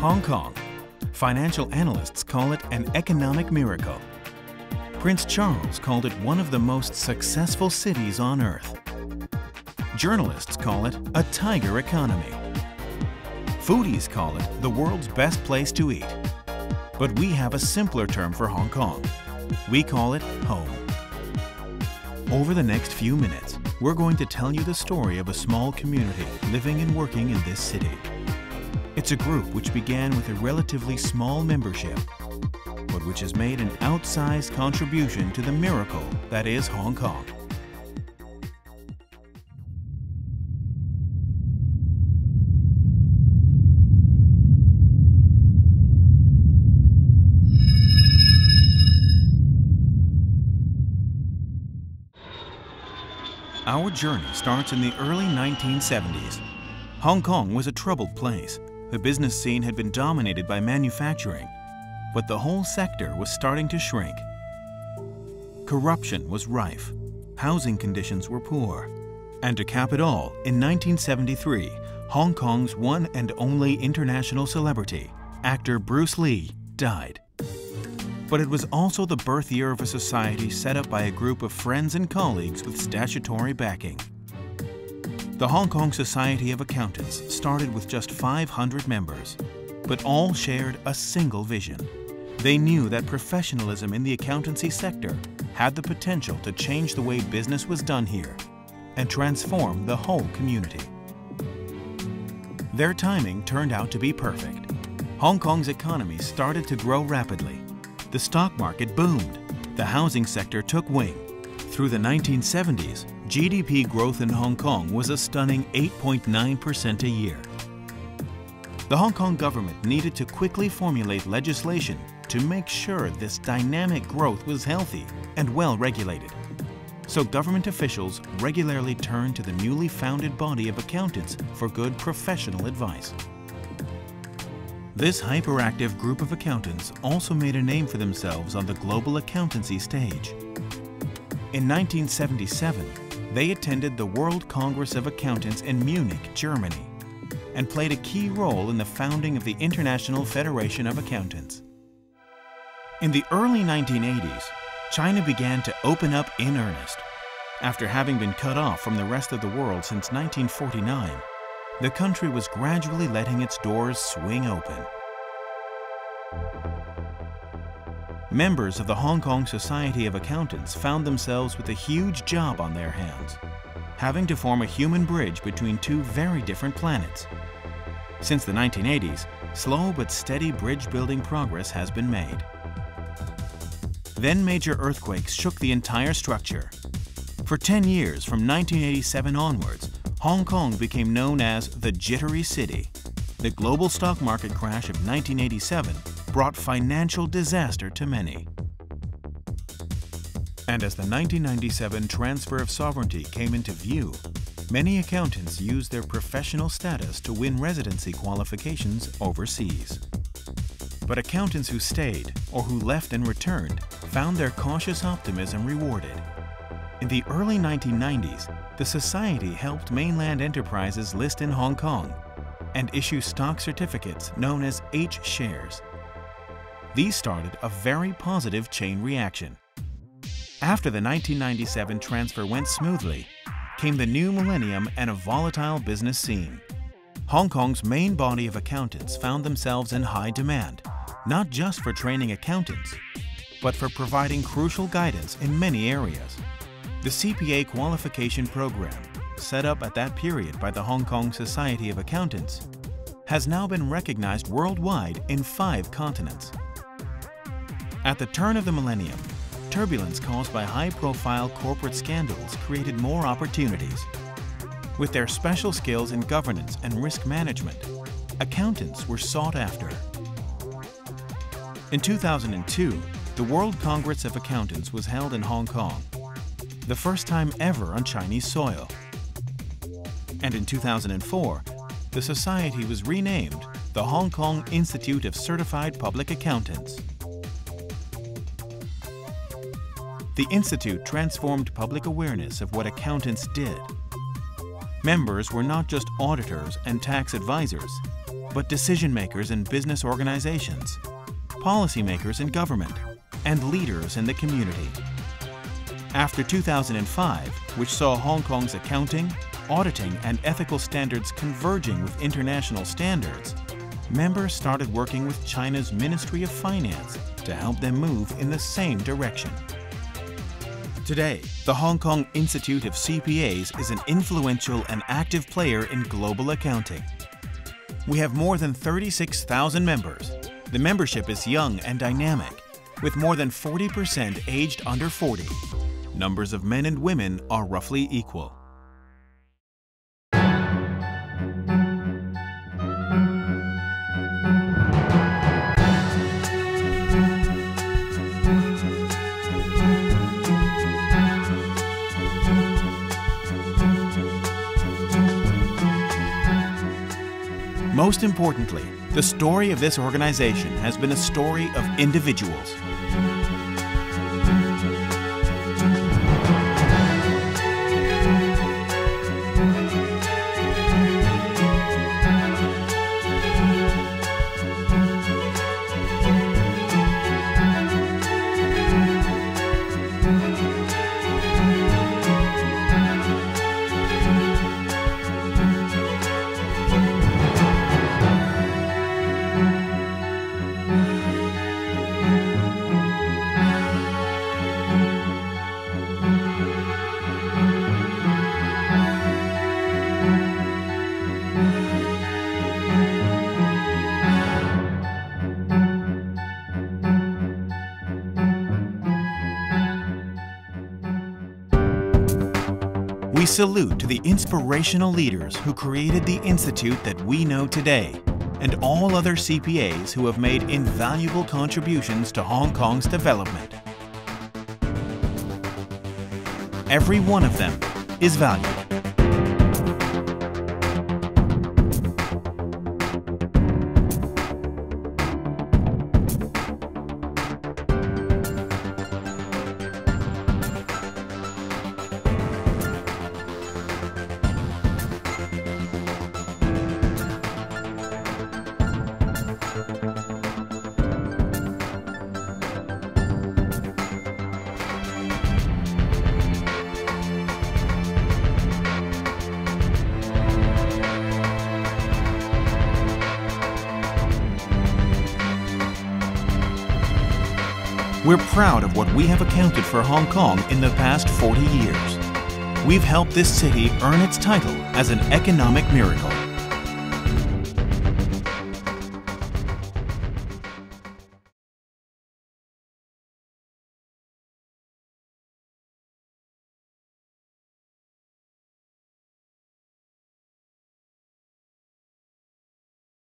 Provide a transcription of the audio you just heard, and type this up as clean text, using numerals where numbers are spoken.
Hong Kong. Financial analysts call it an economic miracle. Prince Charles called it one of the most successful cities on earth. Journalists call it a tiger economy. Foodies call it the world's best place to eat. But we have a simpler term for Hong Kong. We call it home. Over the next few minutes, we're going to tell you the story of a small community living and working in this city. It's a group which began with a relatively small membership, but which has made an outsized contribution to the miracle that is Hong Kong. Our journey starts in the early 1970s. Hong Kong was a troubled place. The business scene had been dominated by manufacturing, but the whole sector was starting to shrink. Corruption was rife, housing conditions were poor, and to cap it all, in 1973, Hong Kong's one and only international celebrity, actor Bruce Lee, died. But it was also the birth year of a society set up by a group of friends and colleagues with statutory backing. The Hong Kong Society of Accountants started with just 500 members, but all shared a single vision. They knew that professionalism in the accountancy sector had the potential to change the way business was done here and transform the whole community. Their timing turned out to be perfect. Hong Kong's economy started to grow rapidly. The stock market boomed. The housing sector took wing. Through the 1970s, GDP growth in Hong Kong was a stunning 8.9% a year. The Hong Kong government needed to quickly formulate legislation to make sure this dynamic growth was healthy and well regulated. So government officials regularly turned to the newly founded body of accountants for good professional advice. This hyperactive group of accountants also made a name for themselves on the global accountancy stage. In 1977, they attended the World Congress of Accountants in Munich, Germany, and played a key role in the founding of the International Federation of Accountants. In the early 1980s, China began to open up in earnest. After having been cut off from the rest of the world since 1949, the country was gradually letting its doors swing open. Members of the Hong Kong Society of Accountants found themselves with a huge job on their hands, having to form a human bridge between two very different planets. Since the 1980s, slow but steady bridge-building progress has been made. Then major earthquakes shook the entire structure. For 10 years, from 1987 onwards, Hong Kong became known as the Jittery City. The global stock market crash of 1987 brought financial disaster to many. And as the 1997 transfer of sovereignty came into view, many accountants used their professional status to win residency qualifications overseas. But accountants who stayed or who left and returned found their cautious optimism rewarded. In the early 1990s, the Society helped mainland enterprises list in Hong Kong and issue stock certificates known as H-shares. These started a very positive chain reaction. After the 1997 transfer went smoothly, came the new millennium and a volatile business scene. Hong Kong's main body of accountants found themselves in high demand, not just for training accountants, but for providing crucial guidance in many areas. The CPA qualification program, set up at that period by the Hong Kong Society of Accountants, has now been recognized worldwide in 5 continents. At the turn of the millennium, turbulence caused by high-profile corporate scandals created more opportunities. With their special skills in governance and risk management, accountants were sought after. In 2002, the World Congress of Accountants was held in Hong Kong, the first time ever on Chinese soil. And in 2004, the Society was renamed the Hong Kong Institute of Certified Public Accountants. The Institute transformed public awareness of what accountants did. Members were not just auditors and tax advisors. but decision makers in business organizations, policymakers in government, and leaders in the community. After 2005, which saw Hong Kong's accounting, auditing, and ethical standards converging with international standards, members started working with China's Ministry of Finance to help them move in the same direction. Today, the Hong Kong Institute of CPAs is an influential and active player in global accounting. We have more than 36,000 members. The membership is young and dynamic, with more than 40% aged under 40. Numbers of men and women are roughly equal. Most importantly, the story of this organization has been a story of individuals. We salute to the inspirational leaders who created the institute that we know today, and all other CPAs who have made invaluable contributions to Hong Kong's development. Every one of them is valued. We're proud of what we have accounted for Hong Kong in the past 40 years. We've helped this city earn its title as an economic miracle.